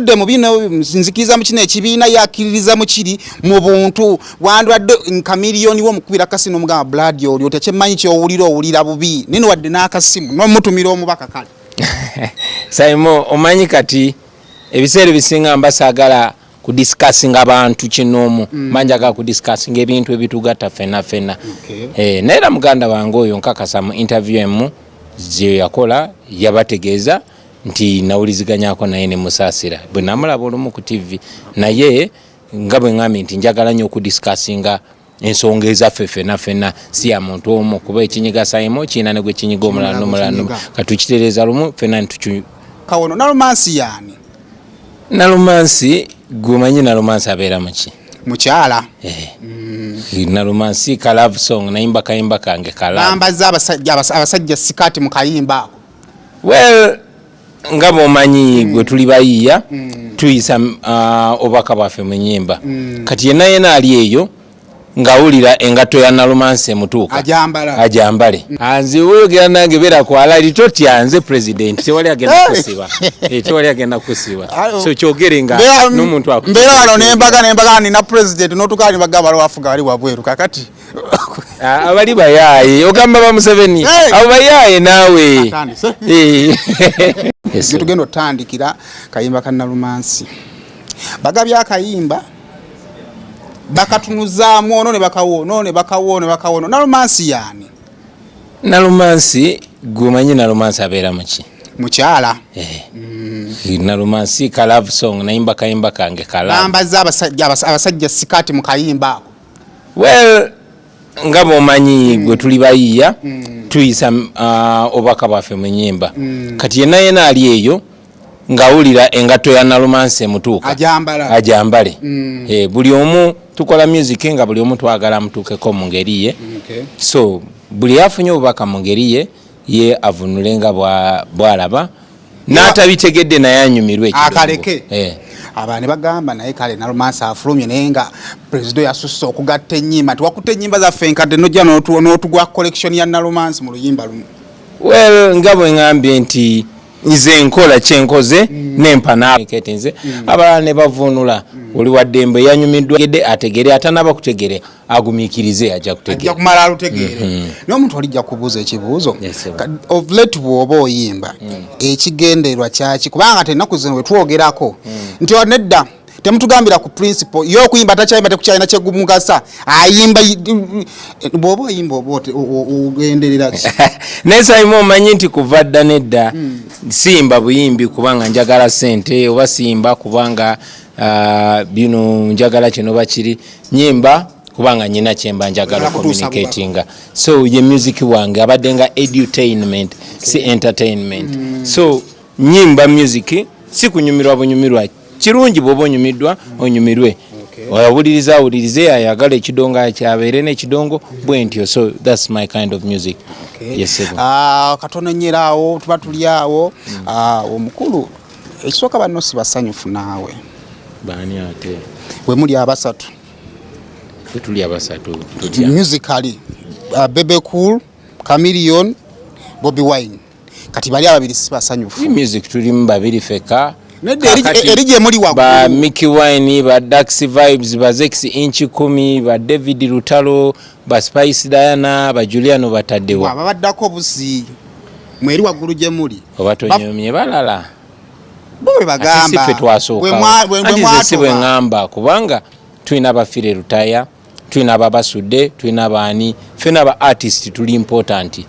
tuvudde mu bino nzikiriza mu kino ekibiina yakiririza mu kiri mu buntu wandwadde Chameleon wo mukubira kasino mugamba blood olyo tekyemanyi kyowulira bubi nino wadde n'akasimu n'omutumira omubaka kale Saimo omanyi kati ebiseera bisinga mbasagala ku discussing abantu kinomu manjaga ku discussing ebintu ebitugatta fena naera muganda wange oyo nkakasa mu interview emu je yakola yabategeeza nti nawuliziganyako naye ne musasira bwe namulaba olumu ku TV naye nga bwe ngambye nti njagala nnyo okudiscussinga ensonga ezaffe fena si ya muntu omu kuba ekinyiga Saimo kiina ne gwe kinyiga omulano katukitereeza lumu fena ntuki kawono nalumansi yani nalumansi gumanyi nalumansi abeera muki mukyala nalumansi ka love song nayimba kayimba kange kala nambaza abasajja sikati mu kayimba well nga bomanyi gwe tuli bayiya tuyisa obaka bwaffe mu nnyimba kati yena ali eyo ngawulira engato ya nalumansi emutuuka ajambale anze oyogera nange beera kwala litotya nze president tewali agenda kusiba so kyogere nga n'omuntu mbeera wano nembaga nina president n'otukaali bagamba lwafuga bali wabweru kakati abali bayaye ogamba ba Museveni abo bayaye naawe tugenda otandikira kayimba ka nalumansi bagabya akayimba bakatunuzaamu ono ne bakawono nalumansi yani nalumansi gumanyi nalumansi abeera muki mukyala nalumansi ka love song nayimba kayimba kange kala nambaza abasajja sikati mu kayimba ako well nga bomanyi gwe tuli bayiya tuyisa obaka bwaffe mu nnyimba kati yena ali eyo ngawulira engato ya nalumansi emutuuka ajambale buli omu tukola music nga buli omu twagala mutuukeko mu ngeri ye so buli afunye obubaka mu ngeri ye avunule nga bwalaba n'atabitegedde naye anyumirwe akaleke abaana bagamba naye kale nalumansi afulumye naye nga president yasusse okugatta ennyimba tiwakutte ennyimba zaffe enkadde nojja n'otugwa collection ya nalumansi mu luyimba lumu well nga bwe ngambye nti nze nkola kyenkoze nempa naketenze abalala ne bavunula oli waddembe yanyumiddwa gede ategere atanaba kutegere agumiikirize ajja kutegera kumala alutegere n'omuntu alijja kubuuza ekibuuzo of late bw'oba oyimba ekigendererwa kyaki kubanga tennaku zino we twogerako nti nedda temutugambira ku principle yo kuyimba takyayimba tekukyalina kyegumugasa ayimba bw'oba oyimba ogenderera ki Saimo omanyi nti kuva dda nedda simba buyimbi kubanga njagala sente oba simba kubanga bino njagala kino bakiri nyimba kubanga nyina kyemba njagala communicatinga so ye music wange abadde nga edutainment si entertainment so nyimba music si kunyumirwa bunyumirwa kirungi bw'oba onyumiddwa onyumirwe awulirize ayagala ekidongo kyabeere n'ekidongo bwe ntyo so that's my kind of music katono nyeraawo tuba tuli awo omukulu ekisooka banno si basanyufu naawe baani ate we muli abasatu tuli abasatu musically Bebe Cool, Chameleon, Bobi Wine kati bali ababiri si basanyufu music tulimu babiri feka erije muri wagulu ba Mickey Wine ba Dax Vibes ba Zex inchi 10 ba David Lutalo ba Spice Diana ba Juliano bataddewa babaddako busi mweri wagulu je muri obatonyomye balala bowe bagamba bwe ngamba kubanga tuina bafire Lutaya tuina babasudde tuina bani fena ba artist tuli important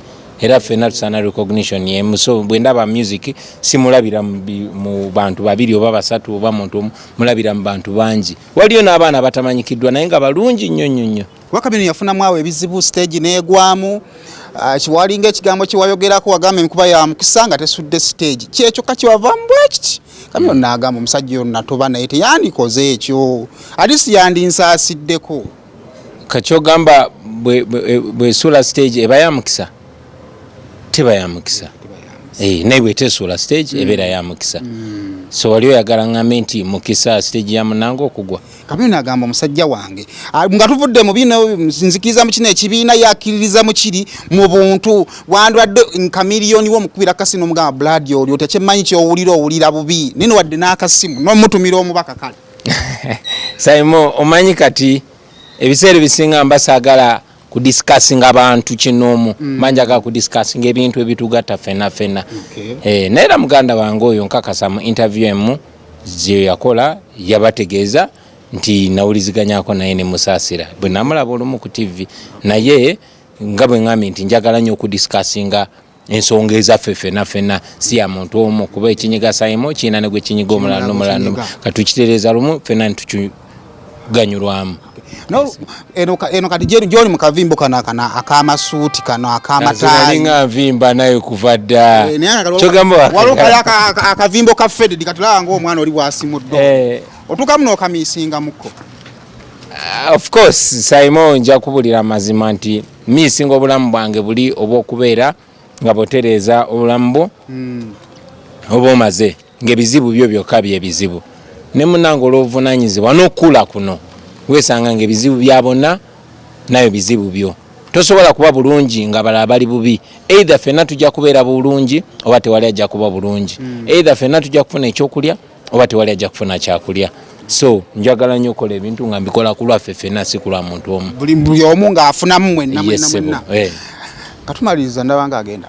era fena tusana recognition ye so bwendaba music simulabira mu bantu babiri oba basatu oba muntu mulabira mu bantu banji waliyo n'abaana batamanyikiddwa naye nga balungi nnyo wakabino yafuna mwawe ebizibu stage neegwamu kiwalinga ekigambo kiwayogerako wagamba emikuba ya mukisanga tesudde stage kyekyo kakiwavamu bwekiti kamyo nagamba omusajja yo natoba naye teyandikoze ekyo alisi yandinsaasiddeko kakyogamba bwe sula stage eba ya mukisa teba ya mukisa naye tesuula stage ebeera ya mukisa so wali oyagala ngambe nti mukisa stage ya munango okugwa Chameleon agamba omusajja wange nga tuvudde mu bino nzikiriza mu kino ekibiina yakiririza mu kiri mu buntu wandwadde Chameleon wo mukubira kasino mugamba blood olyo tekyemanyi kyowulira bubi nino wadde n'akasimu n'omutumira omubaka kale Saimo omanyi kati ebiseera bisinga mbasaagala kudiscussinga abantu kinoomu manjaga kudiscussinga ebintu ebitugatta fena naye muganda wange oyo nkakasa mu interview emu gye yakola yabategeeza nti nawuliziganyako naye ne musaasira bwe namulaba olumu ku TV naye nga bwe ngambye nti njagala nnyo okudiscussinga ensonga ezaffe fena si ya muntu omu kuba ekinyiga Saimo kiina ne gwe kinyiga omulala n'omulala katukitereeza lumu fena ntukiganyulwamu no eno kati jeri mu kavimbo kana akamasuuti kano akamatayi nga vimba naye kuvadda chogamba walokala akavimbo ka Fed katulanga ngo omwana oli wasimuddo otukamuno kamisinga muko of course Saimo nja kubulira amazima nti misinga obulamu bwange buli obwokubeera nga botereza obulamu obomaze ngebizibu byo byokka byebizibu ne munango olw'obuvunanyizibwa n'okula kuno wesanga ngebizibu byabona nayo bizibu byo tosobola kuba bulungi nga balala bali bubi either fena tujja kubeera bulungi oba tewali ajja kuba bulungi either fena tujja kufuna ekyokulya oba tewali ajja kufuna kyakulya so njagala nnyo okola ebintu nga mbikola ku lwaffe fena si ku lwa muntu omu buli omu ng'afunamu mwenna katumaliriza ndabanga agenda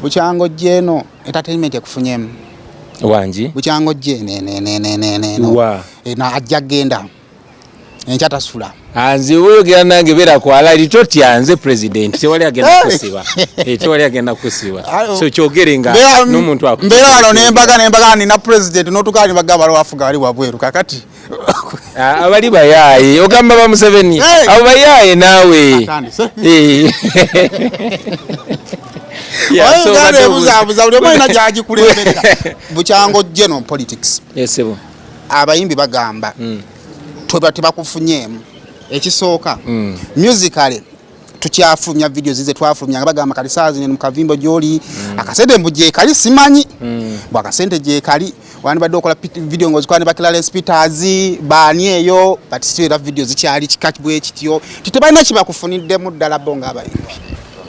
bukyango jeno entertainment ekufunyemu wangi bukyango jene na ajja genda enchatasula anzi oyogera nange beera kwala litotya nze president tewali agenda kusiba tewali agenda kusiba so kyogerenga n'omuntu mbeera wano nembaga nina president n'otukali bagamba lwafuga wali wabweru kakati abali bayaye ogamba ba Museveni abo bayaye naawe buzabuza buli omwana gyagikulemberera bukyango general politics yesebo abayimbi bagamba tebakufunyemu ekisooka musically tukyafulumya video zize twafulumya nga bagamba kali saazi ne mukavimbo gyoli akasente mbuje kali simanyi bwakasente je kali wani badde okola video ngozi kwani bakila respiters bani eyo but still video zikyali kikatibwe ekityo titebalina kibakufunidde mu ddala bonga abayimbi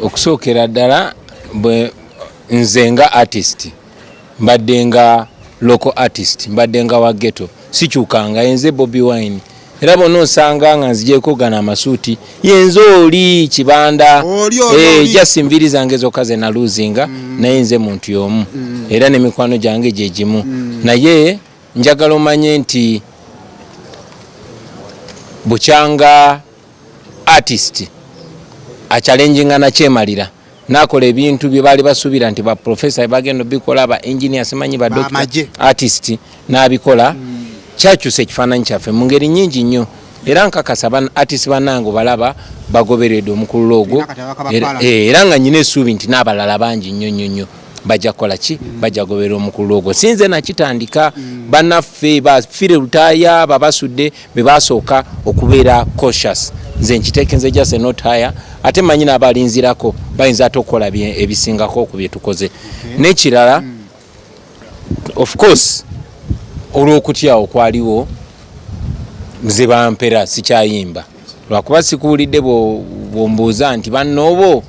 okusookera ddala bwe nzenga artist mbaddenga local artist mbaddenga wa ghetto sikyukanga enze Bobi Wine era bonna osanga nga nzijeko gana amasuuti yenze oli kibanda jasimviri zange zokka ze naluzinga naye nze muntu y'omu era n'emikwano gyange gye gimu naye njagala omanye nti bukyanga artist achallenginga na kyemalira nakola ebintu bye bali basuubira nti ba professor bagenda bikola ba engineer simanyi ba doctor artist n'abikola kyakyusa ekifaananyi kyaffe mu ngeri nnyingi nnyo era nkakasa artist bannange balaba bagoberedde omukulu ogwo era nga nyina essuubi nti n'abalala bangi nnyo bajja kukola ki bajja goberera omukulu ogwo sinze nakitandika bannaffe bafire lutaaya babasudde be basooka okubeera cautious nze nkitekenze just not higher ate manyi n'abalinzirako bayinza ate okukola ebisingako ku bye tukoze n'ekirala of course olw'okutya okwaliwo nze bampera sikyayimba lwakuba sikuwulidde bwombuuza nti bannoobo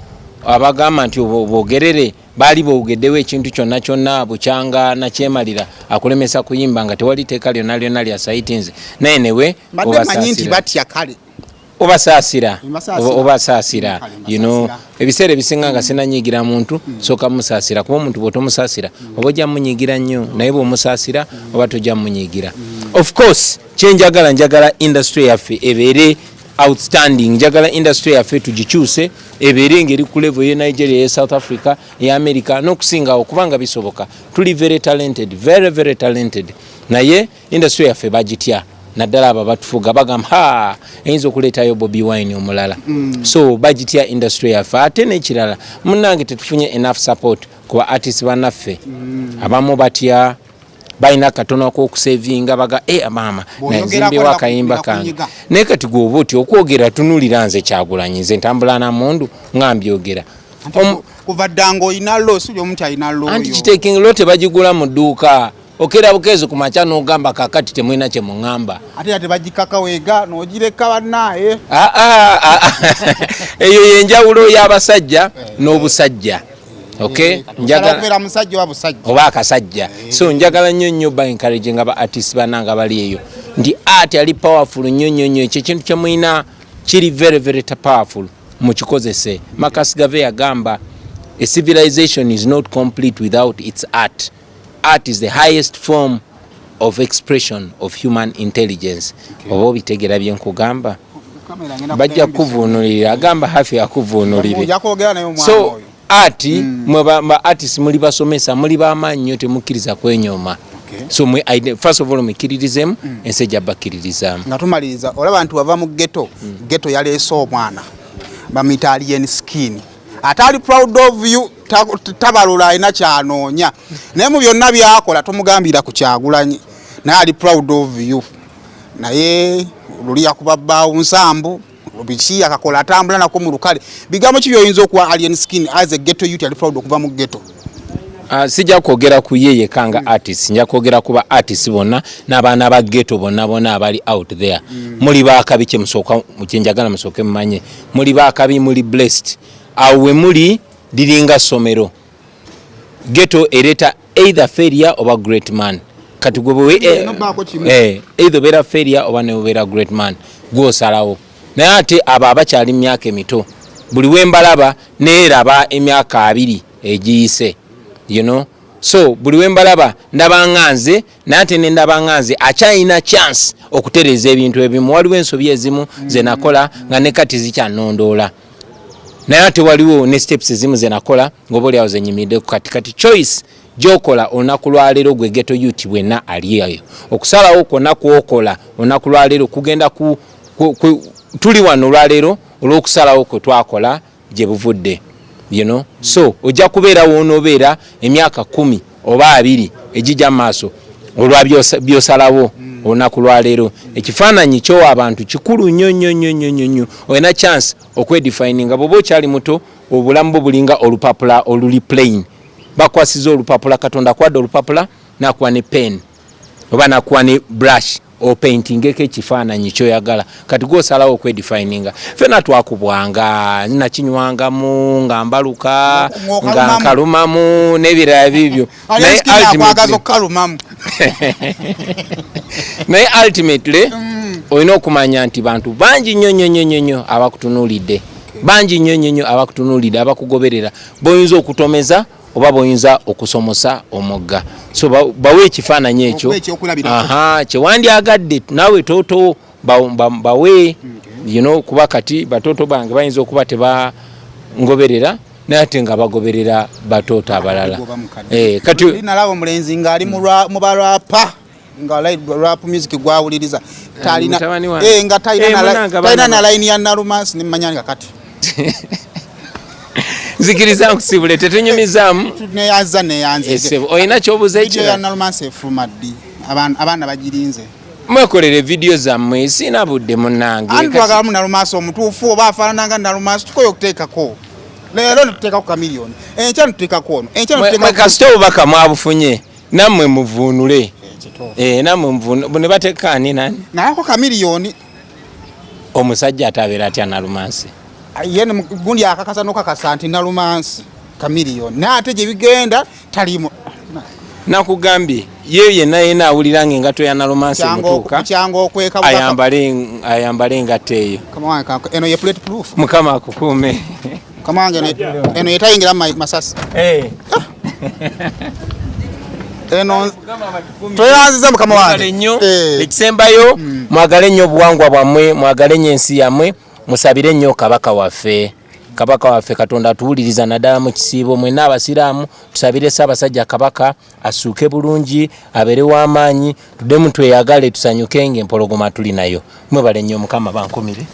abagamba nti bogerere baali boogeddewo ekintu kyonna bukyanga nakyemalira akulemesa kuyimba nga tewali teeka lyonna lya saitinze naye newe obasaasira ebiseera ebisinga nga sinanyigira muntu sooka musaasira kuba omuntu bw'otomusaasira oba ojja munyigira nnyo naye bw'omusaasira oba tojja munyigira of course njagala industry yaffe ebeere outstanding njagala industry yaffe tugikyuse ebeere ngeri ku level ye Nigeria ye South Africa ye America n'okusingawo kubanga bisoboka tuli very talented naye industry yaffe bagitya naddala abo batufuga bagamba eyinza okuleetayo Bobi Wine omulala so bagitya industry yaffe ate n'ekirala munnange tetufunye enough support kuba artist bannaffe abamu batya balina katono k'okusevinga baga maama nazimbewo akayimba kange naye kati gwoba oti okwogera tunulira nze Kyagulanyi nze ntambula na mundu nga mbyogera kuva ddango inalo sio omuntu inalo anti kitaking lote bagigula mu dduuka okera bukezo ku macha n'ogamba kakati temwina kye mungamba ate bagikaka wega n'ogireka bannaye eyo yenjawulo y'abasajja n'obusajja okay njagala kubera musajja wa busajja oba akasajja so njagala nnyo ba encouraging aba artists bananga bali eyo ndi art ali powerful nnyo ekyo kintu kye mwina kiri very very powerful mukikozese Marcus Garvey yagamba a civilization is not complete without its art. Art is the highest form of expression of human intelligence. Oba obitegera bye nkugamba bajja kuvunulira agamba hafi yakuvunulire so art mwe artists muli basomesa muli bamanyi nyo temukkiriza kwenyoma so mwe first of all mukiririzemu ensejja bakiririzamu nga tumaliriza olaba nti wava mu ghetto yaleese omwana bamuyita alien skin atali proud of you tabalula alina kyanoonya naye mu byonna byakola tomugambira ku Kyagulanyi naye ali proud of you naye luli yakuba bbaawo nsambu biki akakola atambula nako mu lukale bigambo ki byoyinza okuwa alien skin as a ghetto youth ali proud okuva mu ghetto sijja kwogera ku yeye kanga artist njja kwogera kuba artist bonna n'abaana ba ghetto bonna abali out there muli baakabi kye musooka mukyenjagala musooke mumanye muli baakabi muli blessed awe muli diringa somero ghetto ereta either failure or great man kati gwe either bera failure or ne bera great man go salawo naye ate abo abakyali myaka emito buli wembalaba neeraba emyaka 2 egiyise you know so buli wembalaba ndabanganze nate nendabanganze akyayina chance okutereza ebintu ebimu waliwo ensobi ezimu zenakola nga ne kati zikyanondoola naye ate waliwo ne steps ezimu zenakola ng'oba awo zenyimidde kati choice gyokola olunaku lwaleero gwe ghetto youth bwenna aliyo okusalawo kwonna kwokola olunaku lwaleero kugenda tuli wano olwaleero olw'okusalawo kwe twakola gye buvudde you know so ojja kubeera wonoobeera emyaka 10 oba 2 ejijja maaso olwa byosalawo olunaku lwaleero ekifaananyi kyowa abantu kikulu nnyo olina chance okwedifininga bw'oba okyali muto obulamu bwo bulinga olupapula oluli plain bakwasiza olupapula katonda kwadde olupapula nakuwa ne pen oba nakuwa ne brush opaintingeko ekifaananyi kyoyagala kati gwosalawo okwedifininga fena twakubwanga nakinywangamu nga mbaluka nga nkalumamu n'ebirala bibyo naye ultimately olina okumanya nti bantu bangi nnyo abakutunuulidde bangi nnyo abakutunuulidde abakugoberera boyinza okutomeza oba boyinza okusomosa omugga so bawe ekifaananyi ekyo kyewandyagadde naawe toto bawe you know kuba kati batoto bange bayinza okuba tebangoberera naye ate nga bagoberera batoto abalala kati nalaba omulenzi ng'ali mu balwapa nga rap music gwawuliriza talina nga talina na line ya Nalumansi nimanyanga kati zikiriza nkusibule tetunyumizamu neyanze oyina kyobuuza ekyo ya Nalumansi efulumadi abaana bagirinze mwekolere video zammwe sina budde munnange anti twagala mu Nalumansi omutuufu oba afaanananga Nalumansi tukoye okuteekako leero netuteekako Chameleon enkya netuteekako ono mwe kasita obubaka mwabufunye nammwe muvuunule nammwe muvuunule ne bateekaani nani nayako Chameleon omusajja atabeera atya Nalumansi yene gundi akakasa nokakasa nti Nalumansi Chameleon nate gye bigenda talimu nakugambye yenna yena awuliranga engato ya Nalumansi mutuuka ayambale engato eyo eno ye plate proof mukama akukuume kamange eno yetayingira masasi eno toyanziza mukama wange ekisembayo mwagale nnyo obuwangwa bwammwe mwagale nnyo ensi yammwe musabire nnyo kabaka waffe Katonda tuwuliriza naddala mu kisiibo mwenna abasiraamu tusabire Ssaabasajja kabaka asuuke bulungi abeere w'amaanyi tuddemu tweyagale tusanyuke ng'empologoma tuli nayo mwebale nnyo mukama bankumire